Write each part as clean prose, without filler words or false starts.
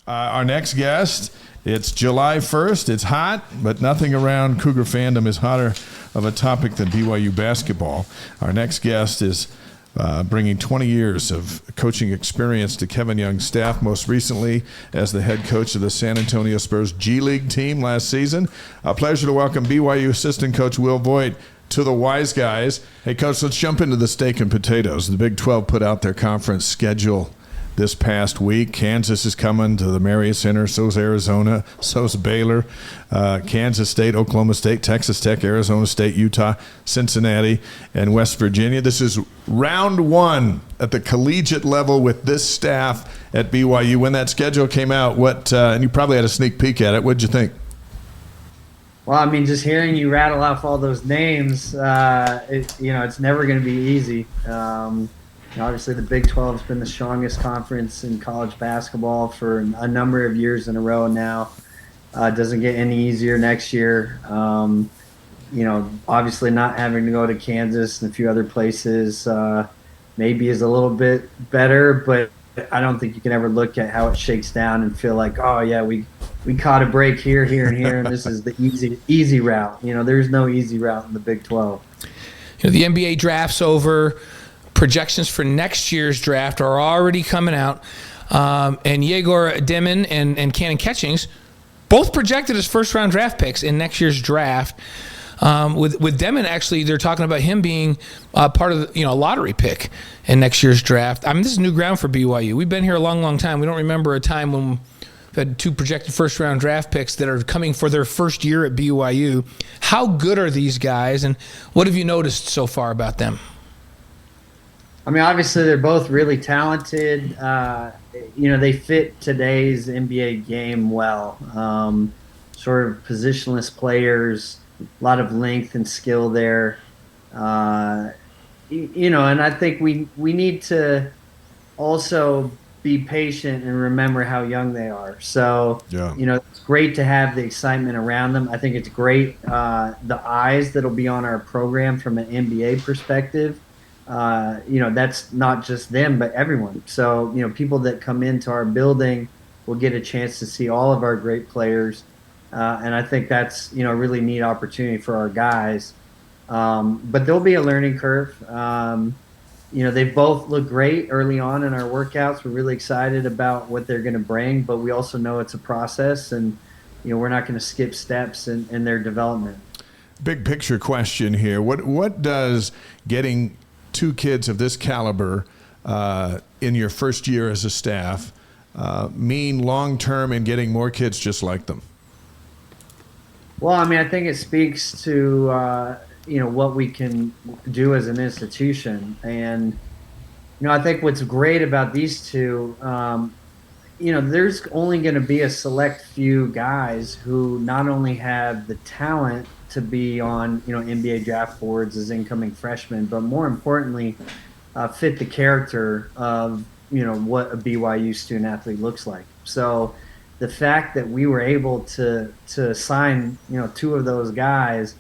Our next guest, it's July 1st. It's hot, but nothing around Cougar fandom is hotter of a topic than BYU basketball. Our next guest is bringing 20 years of coaching experience to Kevin Young's staff, most recently as the head coach of the San Antonio Spurs G League team last season. A pleasure to welcome BYU assistant coach Will Voigt to the Wise Guys. Hey, Coach, let's jump into the steak and potatoes. The Big 12 put out their conference schedule this past week. Kansas is coming to the Marriott Center. So's Arizona. So's Baylor. Kansas State, Oklahoma State, Texas Tech, Arizona State, Utah, Cincinnati, and West Virginia. This is round one at the collegiate level with this staff at BYU. When that schedule came out, and you probably had a sneak peek at it, what'd you think? Well, I mean, just hearing you rattle off all those names, it's never going to be easy. Obviously, the Big 12 has been the strongest conference in college basketball for a number of years in a row now. It doesn't get any easier next year. Obviously not having to go to Kansas and a few other places maybe is a little bit better, but I don't think you can ever look at how it shakes down and feel like, oh, yeah, we caught a break here, and here, and this is the easy route. There's no easy route in the Big 12. The NBA draft's over. Projections for next year's draft are already coming out. And Egor, Demin, and Kanon Catchings both projected as first-round draft picks in next year's draft. With Demin, actually, they're talking about him being part of a lottery pick in next year's draft. I mean, this is new ground for BYU. We've been here a long, long time. We don't remember a time when we've had two projected first-round draft picks that are coming for their first year at BYU. How good are these guys, and what have you noticed so far about them? I mean, obviously, they're both really talented. They fit today's NBA game well. Sort of positionless players, a lot of length and skill there. And I think we need to also be patient and remember how young they are. So, it's great to have the excitement around them. I think it's great, the eyes that'll be on our program from an NBA perspective. That's not just them, but everyone. So, people that come into our building will get a chance to see all of our great players. And I think that's, a really neat opportunity for our guys. But there'll be a learning curve. They both look great early on in our workouts. We're really excited about what they're going to bring, but we also know it's a process, and, we're not going to skip steps in their development. Big picture question here. What does getting two kids of this caliber in your first year as a staff mean long-term in getting more kids just like them? Well, I mean, I think it speaks to, what we can do as an institution. And, I think what's great about these two, there's only going to be a select few guys who not only have the talent to be on, NBA draft boards as incoming freshmen, but more importantly, fit the character of, what a BYU student athlete looks like. So the fact that we were able to sign, two of those guys,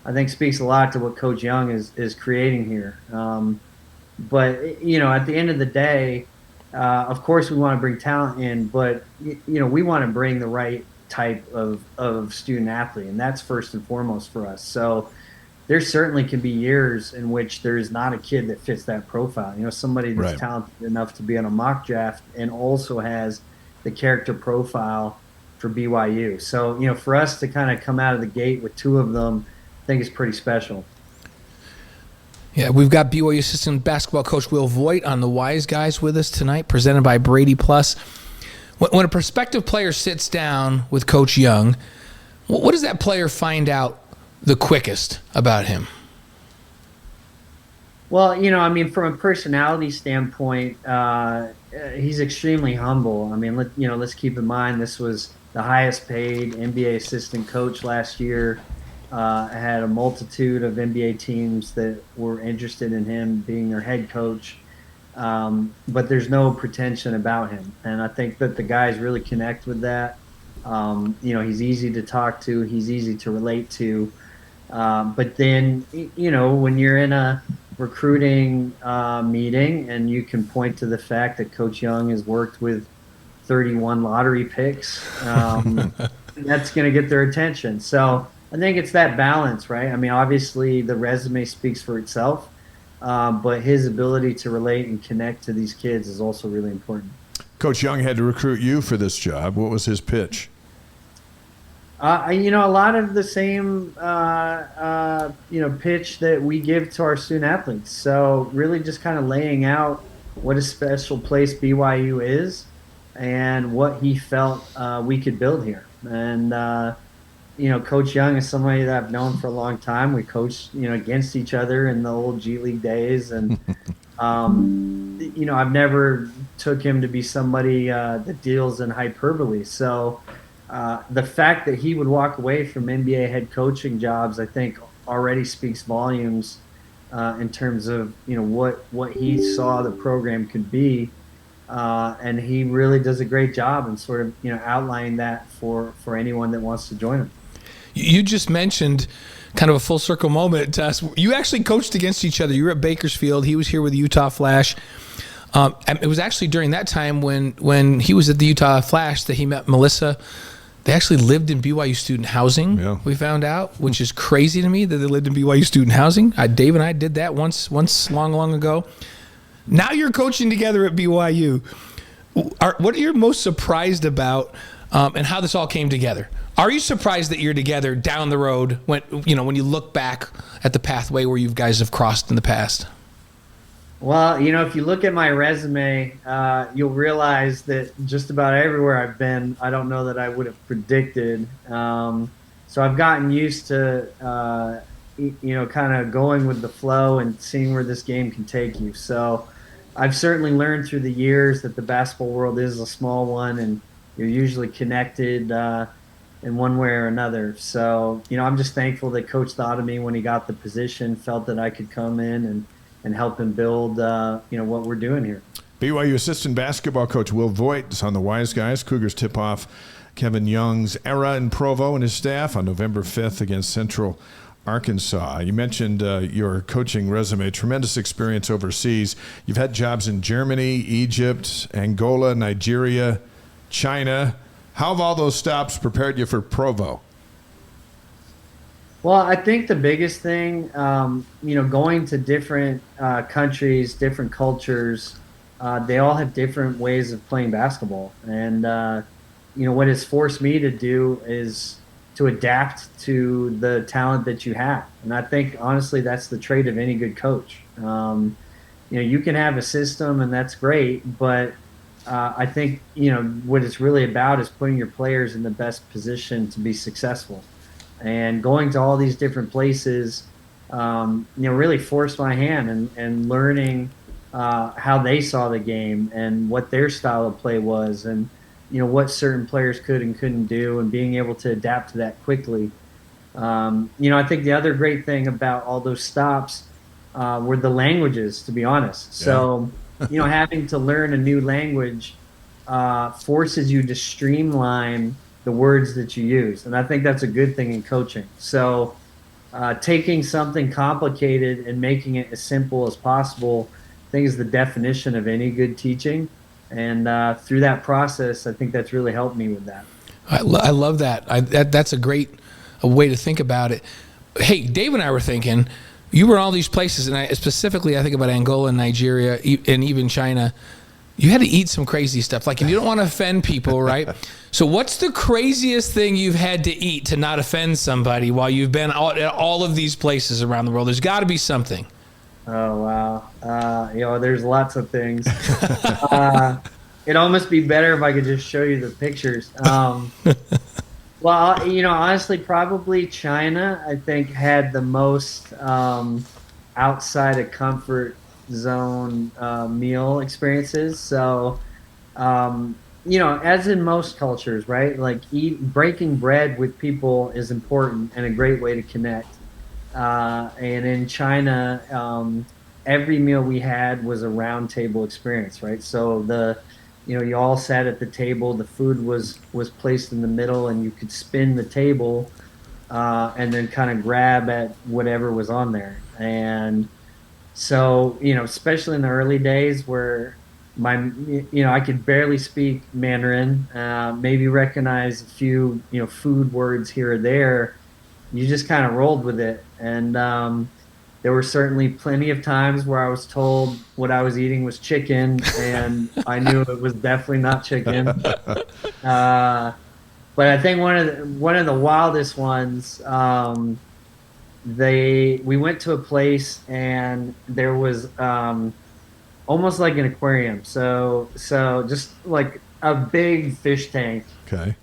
I think speaks a lot to what Coach Young is creating here. But, at the end of the day, of course we want to bring talent in, but, we want to bring the right type of student athlete, and that's first and foremost for us. So there certainly can be years in which there is not a kid that fits that profile. Somebody that's talented enough to be on a mock draft and also has the character profile for BYU. So, for us to kind of come out of the gate with two of them, I think is pretty special. Yeah, we've got BYU assistant basketball coach Will Voigt on the Wise Guys with us tonight, presented by Brady Plus. When a prospective player sits down with Coach Young, what does that player find out the quickest about him? Well, from a personality standpoint, he's extremely humble. I mean, let's keep in mind this was the highest paid NBA assistant coach last year. Had a multitude of NBA teams that were interested in him being their head coach. But there's no pretension about him. And I think that the guys really connect with that. He's easy to talk to. He's easy to relate to. But then, when you're in a recruiting meeting and you can point to the fact that Coach Young has worked with 31 lottery picks. That's going to get their attention. So I think it's that balance, right? I mean, obviously the resume speaks for itself, but his ability to relate and connect to these kids is also really important. Coach Young had to recruit you for this job. What was his pitch? A lot of the same, pitch that we give to our student athletes. So really just kind of laying out what a special place BYU is and what he felt we could build here. And, Coach Young is somebody that I've known for a long time. We coached, against each other in the old G League days. And, I've never took him to be somebody that deals in hyperbole. So, the fact that he would walk away from NBA head coaching jobs, I think, already speaks volumes in terms of what he saw the program could be, and he really does a great job in sort of outlining that for anyone that wants to join him. You just mentioned kind of a full circle moment to us. You actually coached against each other. You were at Bakersfield. He was here with the Utah Flash. It was actually during that time when he was at the Utah Flash that he met Melissa. They actually lived in BYU student housing, we found out, which is crazy to me that they lived in BYU student housing. Dave and I did that once long ago. Now you're coaching together at BYU. What are you most surprised about and how this all came together? Are you surprised that you're together down the road when you look back at the pathway where you guys have crossed in the past? Well, if you look at my resume, you'll realize that just about everywhere I've been, I don't know that I would have predicted. So I've gotten used to, kind of going with the flow and seeing where this game can take you. So I've certainly learned through the years that the basketball world is a small one, and you're usually connected in one way or another. So, I'm just thankful that Coach thought of me when he got the position, felt that I could come in and help him build, what we're doing here. BYU assistant basketball coach Will Voigt is on the Wise Guys. Cougars tip off Kevin Young's era in Provo and his staff on November 5th against Central Arkansas. You mentioned your coaching resume, tremendous experience overseas. You've had jobs in Germany, Egypt, Angola, Nigeria, China. How have all those stops prepared you for Provo? Well, I think the biggest thing, going to different countries, different cultures, they all have different ways of playing basketball. And, what it's forced me to do is to adapt to the talent that you have. And I think, honestly, that's the trait of any good coach. You can have a system, and that's great, but I think, what it's really about is putting your players in the best position to be successful. And going to all these different places, really forced my hand and learning how they saw the game and what their style of play was and, what certain players could and couldn't do and being able to adapt to that quickly. I think the other great thing about all those stops were the languages, to be honest. Yeah. So, having to learn a new language forces you to streamline the words that you use. And I think that's a good thing in coaching. So taking something complicated and making it as simple as possible, I think is the definition of any good teaching. And through that process, I think that's really helped me with that. I love that. That's a great way to think about it. Hey, Dave and I were thinking, you were in all these places, and I think about Angola and Nigeria and even China. You had to eat some crazy stuff, and you don't want to offend people, right? So what's the craziest thing you've had to eat to not offend somebody while you've been at all of these places around the world? There's got to be something. Oh, wow. There's lots of things. It'd almost be better if I could just show you the pictures. Well, honestly, probably China, I think, had the most outside of comfort zone meal experiences. So, as in most cultures, right? Breaking bread with people is important and a great way to connect. And in China, every meal we had was a round table experience, right? So you all sat at the table, the food was placed in the middle, and you could spin the table and then kind of grab at whatever was on there. And so, especially in the early days where, I could barely speak Mandarin, maybe recognize a few, food words here or there. You just kind of rolled with it. And there were certainly plenty of times where I was told what I was eating was chicken, and I knew it was definitely not chicken. But I think one of the wildest ones, we went to a place and there was almost like an aquarium. So just like a big fish tank. Okay.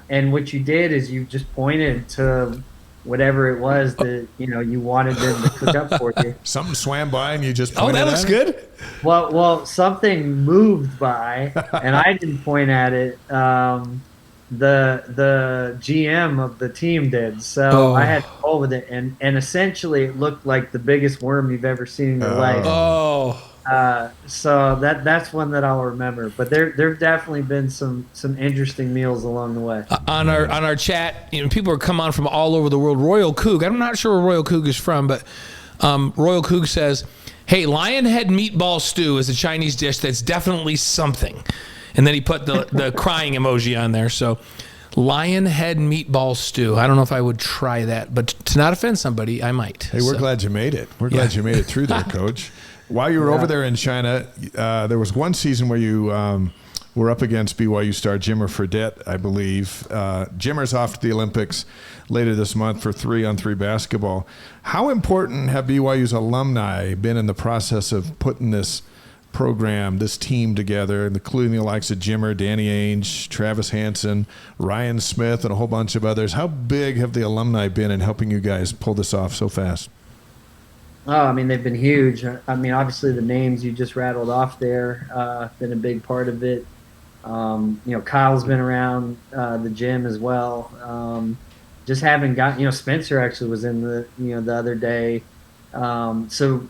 And what you did is you just pointed to whatever it was that you wanted them to cook up for you. Something swam by and you just Oh, pointed that at looks it? good. Well, something moved by, and I didn't point at it. The GM of the team did, so I had to roll with it, and essentially it looked like the biggest worm you've ever seen in your life. Oh. So that's one that I'll remember. But there've definitely been some interesting meals along the way. On our chat, people are come on from all over the world. Royal Coog, I'm not sure where Royal Coog is from, but Royal Coog says, "Hey, lion head meatball stew is a Chinese dish that's definitely something." And then he put the crying emoji on there. So, lion head meatball stew. I don't know if I would try that, but to not offend somebody, I might. Hey, we're glad you made it. We're glad you made it through there, Coach. While you were over there in China, there was one season where you were up against BYU star Jimmer Fredette, I believe. Jimmer's off to the Olympics later this month for 3-on-3 basketball. How important have BYU's alumni been in the process of putting this program, this team together, including the likes of Jimmer, Danny Ainge, Travis Hansen, Ryan Smith, and a whole bunch of others? How big have the alumni been in helping you guys pull this off so fast? Oh, I mean, they've been huge. I mean, obviously the names you just rattled off there, been a big part of it. Kyle's been around the gym as well. Just haven't got, Spencer actually was in the other day. So,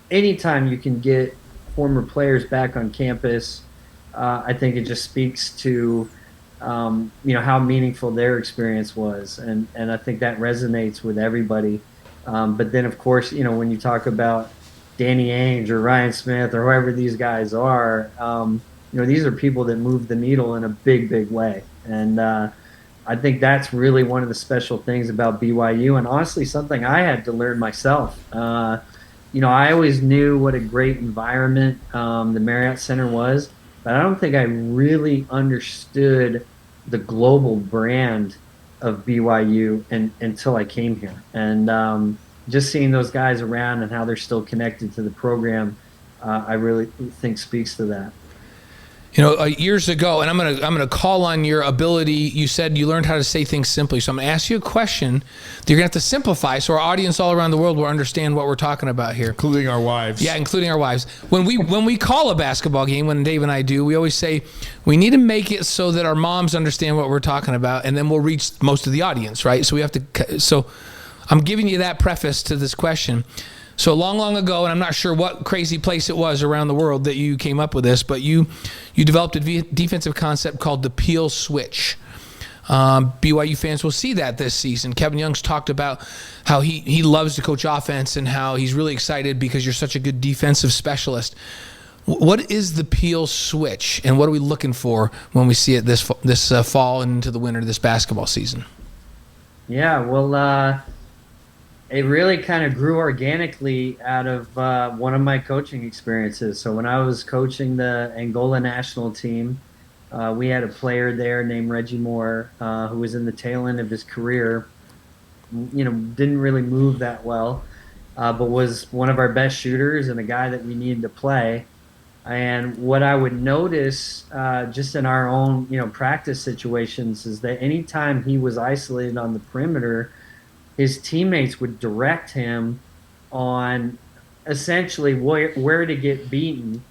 anytime you can get former players back on campus, I think it just speaks to, how meaningful their experience was. And I think that resonates with everybody. But then, of course, when you talk about Danny Ainge or Ryan Smith or whoever these guys are, these are people that move the needle in a big, big way. And I think that's really one of the special things about BYU, and honestly, something I had to learn myself. I always knew what a great environment the Marriott Center was, but I don't think I really understood the global brand of BYU until I came here. And just seeing those guys around and how they're still connected to the program, I really think speaks to that. Years ago, and I'm gonna call on your ability. You said you learned how to say things simply, so I'm gonna ask you a question that you're gonna have to simplify, so our audience all around the world will understand what we're talking about here, including our wives. Yeah, including our wives. When we call a basketball game, when Dave and I do, we always say we need to make it so that our moms understand what we're talking about, and then we'll reach most of the audience, right? So we have to. So I'm giving you that preface to this question. So long ago, and I'm not sure what crazy place it was around the world that you came up with this, but you developed a defensive concept called the peel switch. BYU fans will see that this season. Kevin Young's talked about how he loves to coach offense and how he's really excited because you're such a good defensive specialist. What is the peel switch, and what are we looking for when we see it this fall and into the winter of this basketball season? Yeah, well, it really kind of grew organically out of one of my coaching experiences. So when I was coaching the Angola national team, we had a player there named Reggie Moore who was in the tail end of his career. Didn't really move that well, but was one of our best shooters and a guy that we needed to play. And what I would notice just in our own, practice situations is that anytime he was isolated on the perimeter, his teammates would direct him on essentially where to get beaten.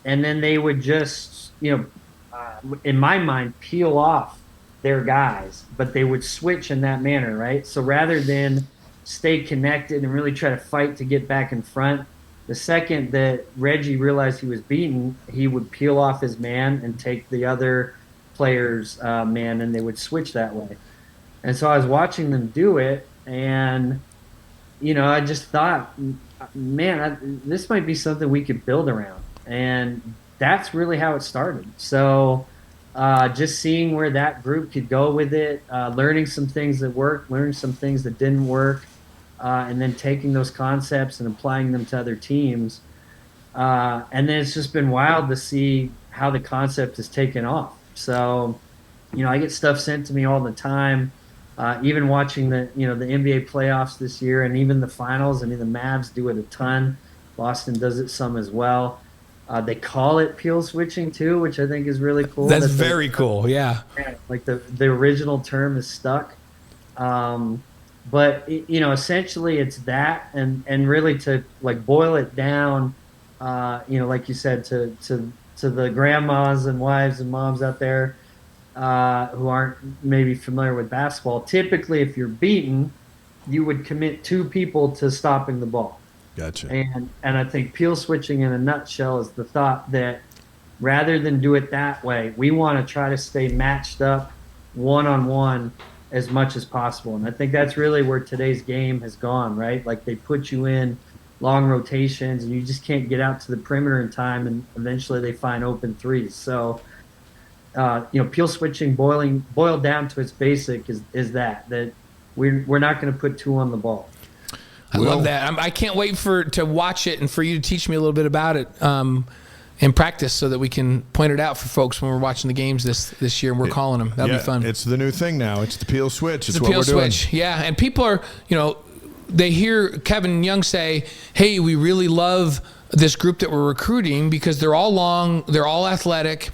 And then they would just, in my mind, peel off their guys, but they would switch in that manner, right? So rather than stay connected and really try to fight to get back in front, the second that Reggie realized he was beaten, he would peel off his man and take the other player's man, and they would switch that way. And so I was watching them do it, and, I just thought, man, this might be something we could build around. And that's really how it started. So just seeing where that group could go with it, learning some things that worked, learning some things that didn't work, and then taking those concepts and applying them to other teams. And then it's just been wild to see how the concept has taken off. So, I get stuff sent to me all the time. Even watching the NBA playoffs this year and even the finals. I mean, the Mavs do it a ton. Boston does it some as well. They call it peel switching too, which I think is really cool. That's very cool. Yeah. Like the original term is stuck. But essentially it's that, and really to like boil it down, like you said, to the grandmas and wives and moms out there who aren't maybe familiar with basketball. Typically, if you're beaten, you would commit 2 people to stopping the ball. Gotcha. And I think peel switching in a nutshell is the thought that rather than do it that way, we want to try to stay matched up one-on-one as much as possible. And I think that's really where today's game has gone, right? Like they put you in long rotations and you just can't get out to the perimeter in time, and eventually they find open threes. So, peel switching boiled down to its basic is that we're not going to put 2 on the ball. I love that. I can't wait to watch it and for you to teach me a little bit about it in practice so that we can point it out for folks when we're watching the games this year and we're calling them. That'll be fun. It's the new thing now. It's the peel switch. It's the peel switch. Yeah, and people are, they hear Kevin Young say, hey, we really love this group that we're recruiting because they're all long, they're all athletic,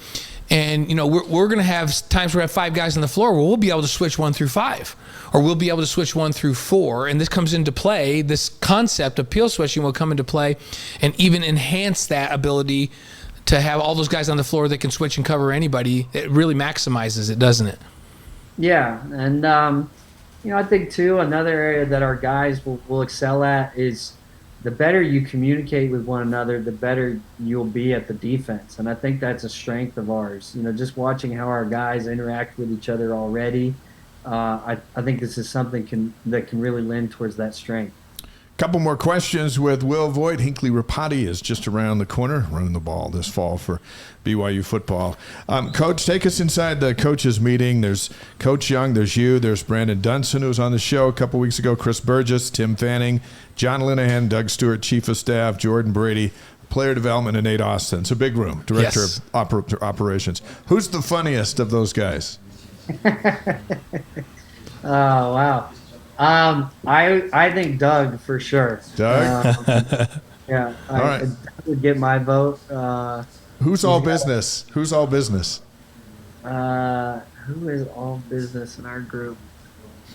and we're going to have times where we have 5 guys on the floor where we'll be able to switch 1 through 5. Or we'll be able to switch 1 through 4, and this comes into play. This concept of peel switching will come into play, and even enhance that ability to have all those guys on the floor that can switch and cover anybody. It really maximizes it, doesn't it? Yeah, and I think too another area that our guys will excel at is the better you communicate with one another, the better you'll be at the defense, and I think that's a strength of ours. Just watching how our guys interact with each other already. I think this is something that can really lend towards that strength. Couple more questions with Will Voigt. Hinckley Rapati is just around the corner, running the ball this fall for BYU football. Coach, take us inside the coaches meeting. There's Coach Young, there's you, there's Brandon Dunson, who was on the show a couple weeks ago, Chris Burgess, Tim Fanning, John Linehan, Doug Stewart, Chief of Staff, Jordan Brady, Player Development, and Nate Austin. It's a big room, Director of Operations. Who's the funniest of those guys? Oh, wow. I think Doug for sure. Doug? Yeah. All right. Doug would get my vote. Who's all business? Who's all business? Who is all business in our group?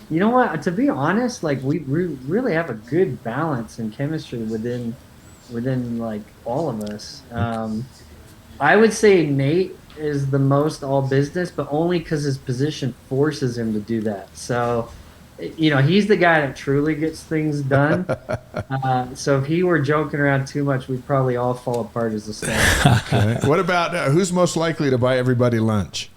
You know what? To be honest, like we really have a good balance and chemistry within like all of us. I would say Nate is the most all business, but only because his position forces him to do that. So, he's the guy that truly gets things done. So if he were joking around too much, we'd probably all fall apart as a staff. Okay. What about who's most likely to buy everybody lunch?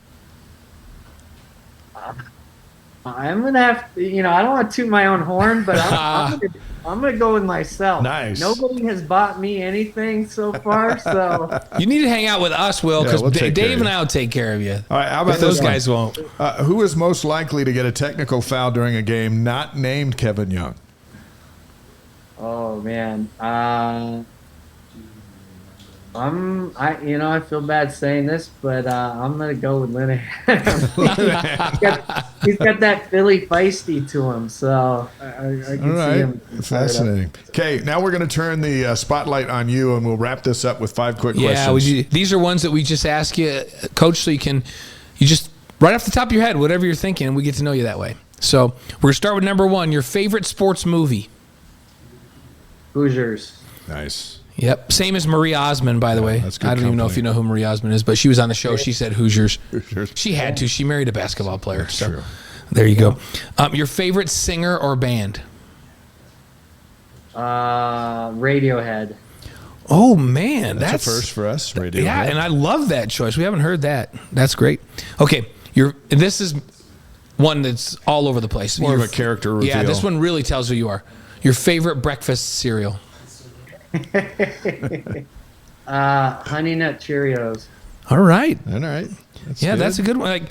I'm gonna have to, I don't want to toot my own horn, but I'm gonna go with myself. Nice. Nobody has bought me anything so far, so You need to hang out with us, Will, because we'll take care of Dave you. and I will take care of you. All right, how about Those this one? guys won't. Who is most likely to get a technical foul during a game not named Kevin Young? oh man. I feel bad saying this, but I'm gonna go with Linehan. he's got that Philly feisty to him, so I can All right. see him. Fascinating. Okay, now we're going to turn the spotlight on you, and we'll wrap this up with 5 quick Yeah, questions. these are ones that we just ask you, Coach, so you just, right off the top of your head, whatever you're thinking, we get to know you that way. So we're going to start with number 1, your favorite sports movie. Hoosiers. Nice. Yep. Same as Marie Osmond, by the way. that's good I don't even know if company. you know who Marie Osmond is, but she was on the show. She said Hoosiers. Hoosiers. She had to. She married a basketball player. That's so true. there you go. Your favorite singer or band? Radiohead. Oh, man. That's a first for us. Radio. Yeah, and I love that choice. We haven't heard that. That's great. Okay. This is one that's all over the place. More of a character reveal. Yeah, this one really tells who you are. Your favorite breakfast cereal? Honey Nut Cheerios. All right. All right. That's a good one. Like,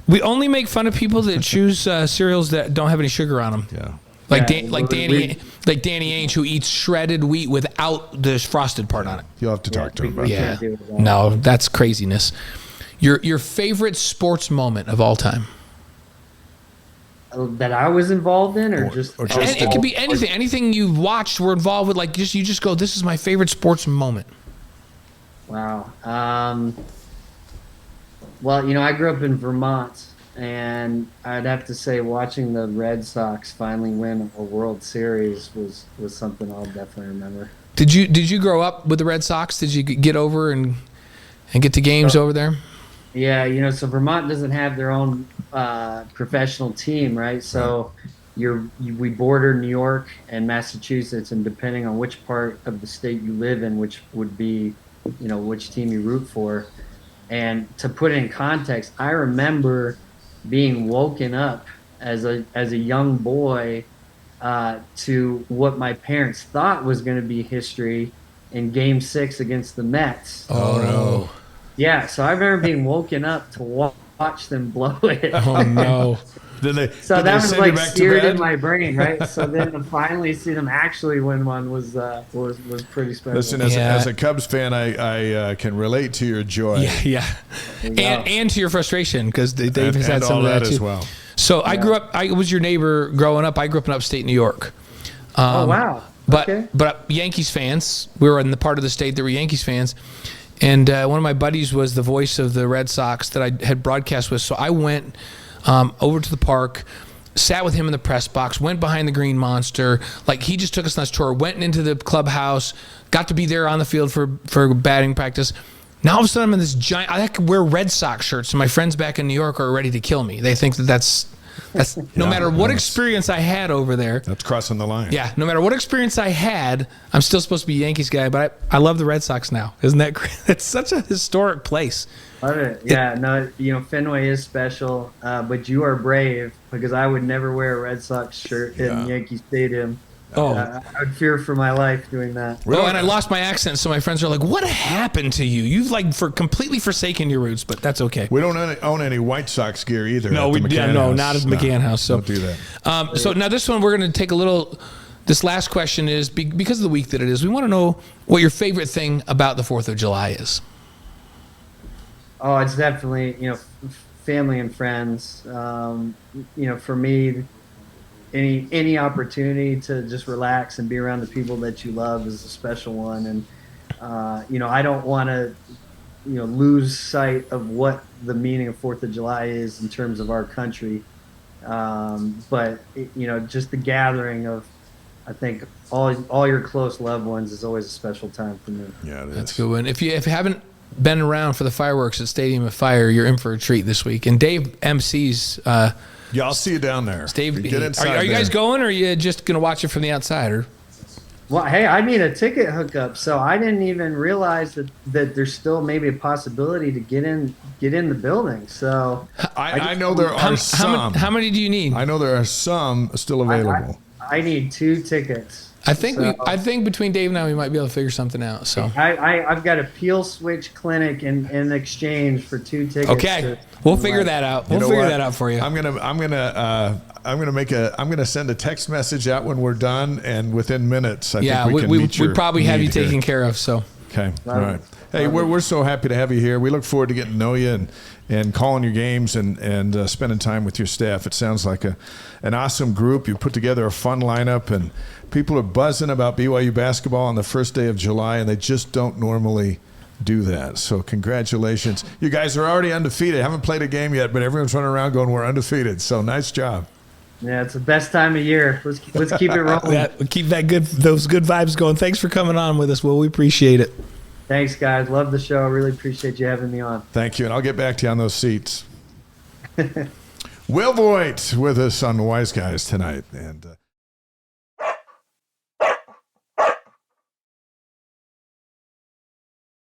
we only make fun of people that choose cereals that don't have any sugar on them. Yeah. Like Yeah, Danny Ainge, who eats shredded wheat without the frosted part on it. You'll have to talk to him about we that. Yeah. can't do that. No, that's craziness. Your favorite sports moment of all time? That I was involved in, or just or just- And it could be anything. Anything you've watched or involved with. Like, you just go, this is my favorite sports moment. Wow. Well, I grew up in Vermont, and I'd have to say watching the Red Sox finally win a World Series was something I'll definitely remember. Did you grow up with the Red Sox? Did you get over and get to games over there? Yeah, so Vermont doesn't have their own professional team, right? So we border New York and Massachusetts, and depending on which part of the state you live in, which would be, which team you root for. And to put it in context, I remember being woken up as a young boy to what my parents thought was going to be history in Game 6 against the Mets. Oh no! Yeah, so I remember being woken up to watch them blow it. Oh no! So did that they was send you like back to seared bed? in my brain, right? So then to finally see them actually win one was pretty special. Listen, Yeah. as a Cubs fan, I can relate to your joy. Yeah. And to your frustration, because Dave has had and some all of that too. as well. So I grew up. I was your neighbor growing up. I grew up in upstate New York. Oh wow! But Okay. but Yankees fans. We were in the part of the state that were Yankees fans, and one of my buddies was the voice of the Red Sox that I had broadcast with. So I went over to the park, sat with him in the press box, went behind the Green Monster. Like, he just took us on this tour. Went into the clubhouse, got to be there on the field for batting practice. Now all of a sudden I'm in this giant. I could wear Red Sox shirts, and my friends back in New York are ready to kill me. They think that's no matter what experience I had over there. That's crossing the line. Yeah, no matter what experience I had, I'm still supposed to be a Yankees guy, but I love the Red Sox now. Isn't that great? It's such a historic place. Love it. Yeah, no, Fenway is special, but you are brave, because I would never wear a Red Sox shirt in Yankee Stadium. Oh. I would fear for my life doing that. Oh, and I lost my accent, so my friends are like, "What happened to you? You've completely forsaken your roots," but that's okay. We don't own any White Sox gear either. No, at the McCann House. not at the McCann House. So don't do that. So now this one, we're going to take a little. This last question is because of the week that it is. We want to know what your favorite thing about the 4th of July is. Oh, it's definitely, family and friends. For me, any opportunity to just relax and be around the people that you love is a special one. And, I don't want to, lose sight of what the meaning of 4th of July is in terms of our country. But, just the gathering of, I think, all your close loved ones is always a special time for me. Yeah, it is. That's a good one. If you haven't been around for the fireworks at Stadium of Fire, you're in for a treat this week. And Dave MC's. Yeah, I'll see you down there. Dave, Get inside are you guys there. going, or are you just going to watch it from the outside? Or? Well, hey, I need a ticket hookup, so I didn't even realize that there's still maybe a possibility to get in the building. So I know there are some. How many do you need? I know there are some still available. I need 2 tickets. I think So- I think between Dave and I, we might be able to figure something out. So I've got a peel switch clinic in exchange for 2 tickets. okay, we'll figure that out. We'll You know figure what? that out for you. I'm gonna send a text message out when we're done, and within minutes, I Yeah, think we can meet your we probably have you need here. taken care of. So Okay. All right. Hey, we're so happy to have you here. We look forward to getting to know you and calling your games and spending time with your staff. It sounds like an awesome group. You put together a fun lineup, and people are buzzing about BYU basketball on the first day of July, and they just don't normally do that. So congratulations. You guys are already undefeated. Haven't played a game yet, but everyone's running around going, we're undefeated. So nice job. Yeah, it's the best time of year. Let's keep it rolling. keep those good vibes going. Thanks for coming on with us, Will. We appreciate it. Thanks, guys. Love the show. Really appreciate you having me on. Thank you, and I'll get back to you on those seats. Will Voigt with us on the Wise Guys tonight. And